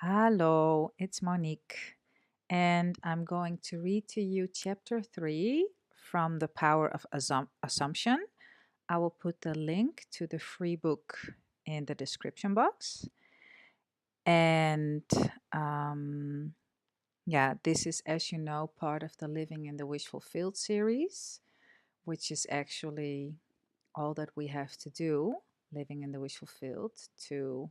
Hello, it's Monique, and I'm going to read to you chapter 3 from The Power of Assumption. I will put the link to the free book in the description box. And um, yeah, this is, as you know, part of the Living in the Wish Fulfilled series, which is actually all that we have to do, living in the wish fulfilled, to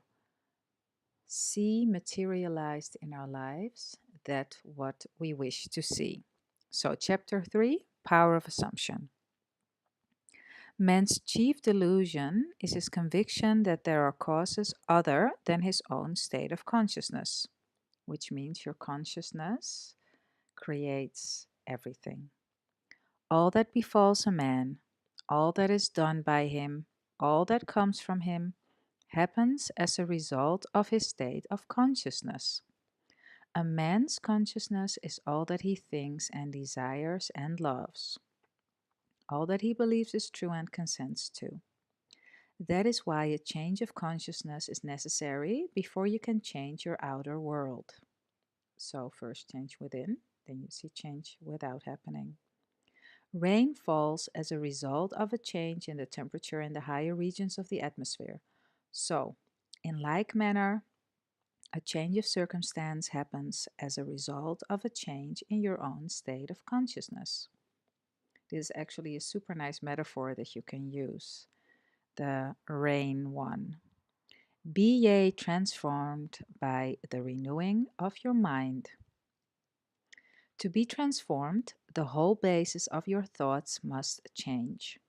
see materialized in our lives that what we wish to see. So, chapter 3, Power of Assumption. Man's chief delusion is his conviction that there are causes other than his own state of consciousness, which means your consciousness creates everything. All that befalls a man, all that is done by him, all that comes from him, happens as a result of his state of consciousness. A man's consciousness is all that he thinks and desires and loves, all that he believes is true and consents to. That is why a change of consciousness is necessary before you can change your outer world. So, first change within, then you see change without happening. Rain falls as a result of a change in the temperature in the higher regions of the atmosphere. So, in like manner, a change of circumstance happens as a result of a change in your own state of consciousness. This is actually a super nice metaphor that you can use, the rain one. Be ye transformed by the renewing of your mind. To be transformed, the whole basis of your thoughts must change.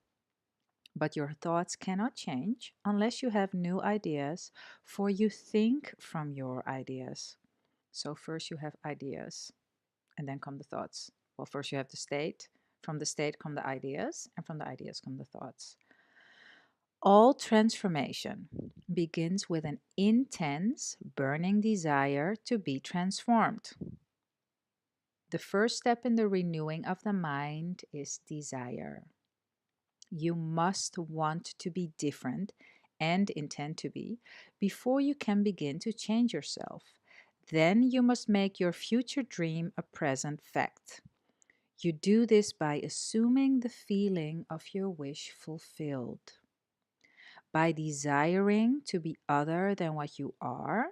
But your thoughts cannot change unless you have new ideas, for you think from your ideas. So, first you have ideas, and then come the thoughts. Well, first you have the state, from the state come the ideas, and from the ideas come the thoughts. All transformation begins with an intense, burning desire to be transformed. The first step in the renewing of the mind is desire. You must want to be different and intend to be before you can begin to change yourself. Then you must make your future dream a present fact. You do this by assuming the feeling of your wish fulfilled. By desiring to be other than what you are,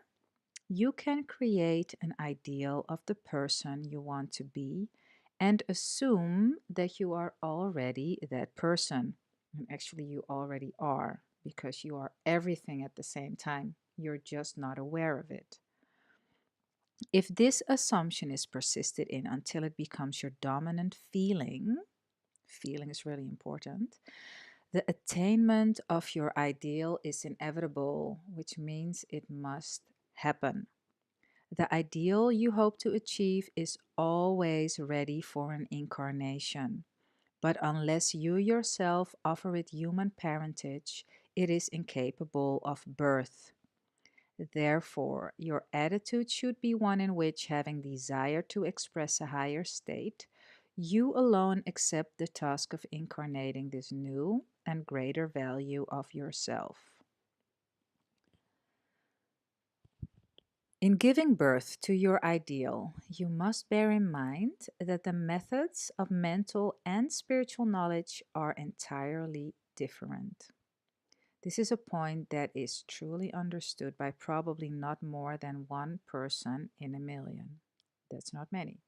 you can create an ideal of the person you want to be and assume that you are already that person. And actually, you already are because you are everything at the same time. You're just not aware of it. If this assumption is persisted in until it becomes your dominant feeling, feeling is really important, the attainment of your ideal is inevitable, which means it must happen. The ideal you hope to achieve is always ready for an incarnation. But unless you yourself offer it human parentage, it is incapable of birth. Therefore, your attitude should be one in which, having desire to express a higher state, you alone accept the task of incarnating this new and greater value of yourself. In giving birth to your ideal, you must bear in mind that the methods of mental and spiritual knowledge are entirely different. This is a point that is truly understood by probably not more than one person in a million. That's not many.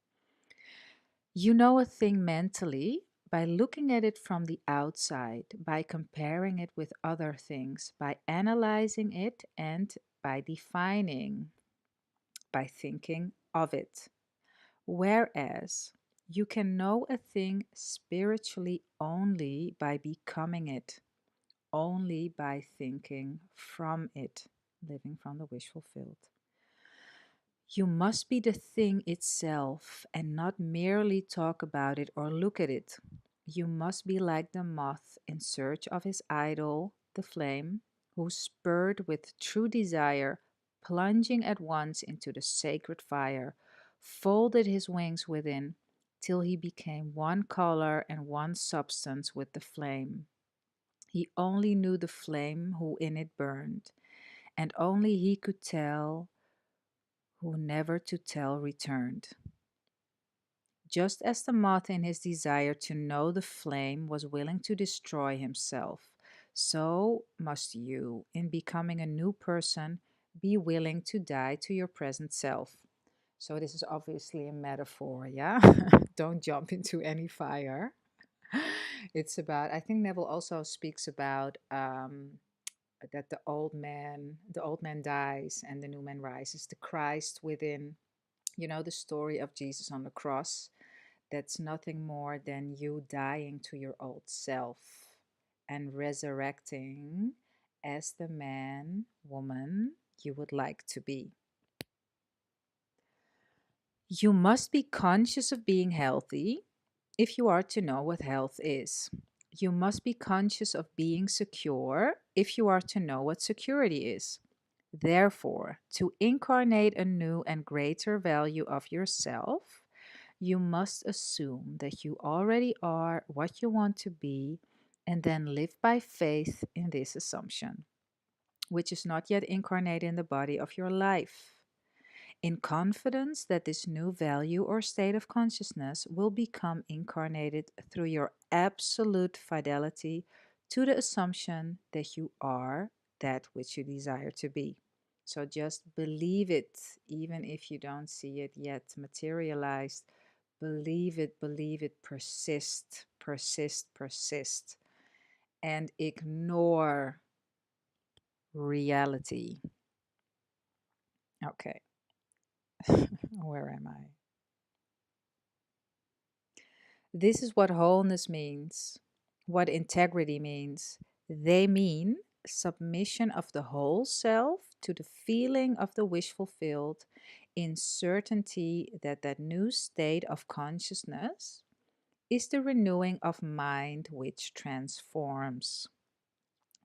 You know a thing mentally by looking at it from the outside, by comparing it with other things, by analyzing it, and by defining, by thinking of it. Whereas you can know a thing spiritually only by becoming it, only by thinking from it, living from the wish fulfilled. You must be the thing itself and not merely talk about it or look at it. You must be like the moth in search of his idol, the flame, who, spurred with true desire, plunging at once into the sacred fire, folded his wings within till he became one color and one substance with the flame. He only knew the flame who in it burned, and only he could tell who never to tell returned. Just as the moth in his desire to know the flame was willing to destroy himself, so must you, in becoming a new person, be willing to die to your present self. So, this is obviously a metaphor, yeah? Don't jump into any fire. It's about, I think Neville also speaks about that the old man dies and the new man rises. The Christ within, the story of Jesus on the cross, that's nothing more than you dying to your old self and resurrecting as the man, woman you would like to be. You must be conscious of being healthy if you are to know what health is. You must be conscious of being secure if you are to know what security is. Therefore, to incarnate a new and greater value of yourself, you must assume that you already are what you want to be and then live by faith in this assumption, which is not yet incarnate in the body of your life, in confidence that this new value or state of consciousness will become incarnated through your absolute fidelity to the assumption that you are that which you desire to be. So just believe it, even if you don't see it yet materialized. Believe it, persist, persist, persist, and ignore reality. Okay, where am I? This is what wholeness means, what integrity means. They mean submission of the whole self to the feeling of the wish fulfilled, in certainty that that new state of consciousness is the renewing of mind which transforms.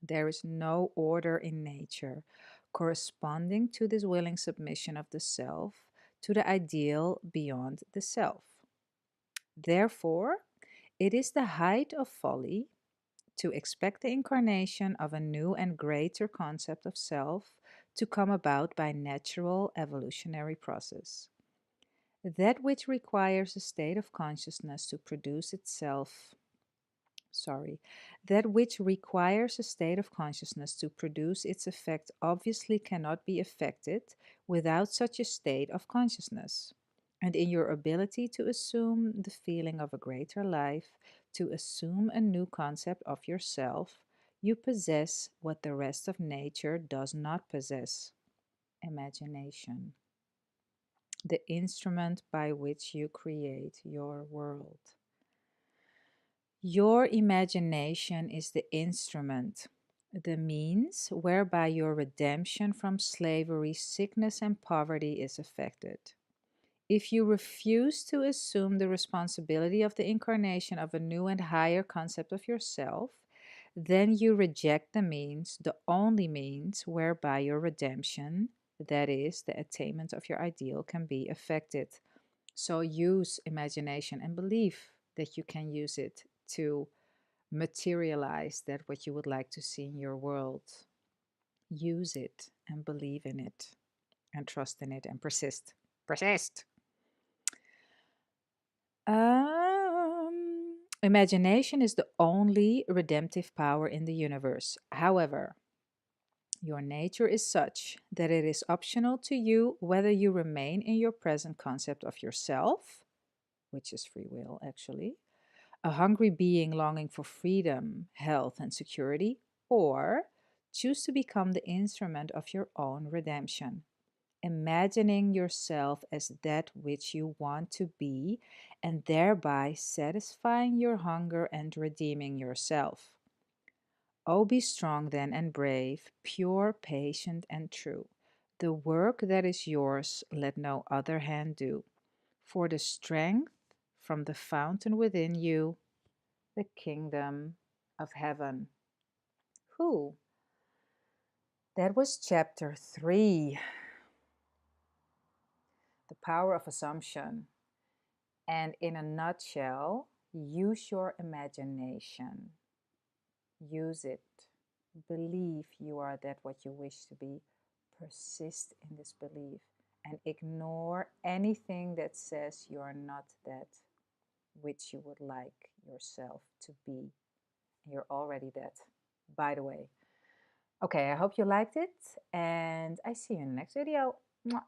There is no order in nature corresponding to this willing submission of the self to the ideal beyond the self. Therefore, it is the height of folly to expect the incarnation of a new and greater concept of self to come about by natural evolutionary process. That which requires a state of consciousness to produce itself, that which requires a state of consciousness to produce its effect obviously cannot be effected without such a state of consciousness. And in your ability to assume the feeling of a greater life, to assume a new concept of yourself, you possess what the rest of nature does not possess: imagination, the instrument by which you create your world. Your imagination is the instrument, the means whereby your redemption from slavery, sickness, and poverty is effected. If you refuse to assume the responsibility of the incarnation of a new and higher concept of yourself, then you reject the means, the only means whereby your redemption, that is, the attainment of your ideal, can be effected. So use imagination and believe that you can use it to materialize that what you would like to see in your world. Use it and believe in it and trust in it and persist. Persist. Imagination is the only redemptive power in the universe. However, your nature is such that it is optional to you whether you remain in your present concept of yourself, which is free will actually, a hungry being longing for freedom, health, and security, or choose to become the instrument of your own redemption, imagining yourself as that which you want to be, and thereby satisfying your hunger and redeeming yourself. Oh, be strong then and brave, pure, patient, and true. The work that is yours let no other hand do, for the strength from the fountain within you, the kingdom of heaven. Who? That was chapter 3, the power of assumption. And in a nutshell, use your imagination. Use it. Believe you are that what you wish to be. Persist in this belief and ignore anything that says you're not that which you would like yourself to be. You're already that, by the way. Okay, I hope you liked it, and I see you in the next video. Mwah.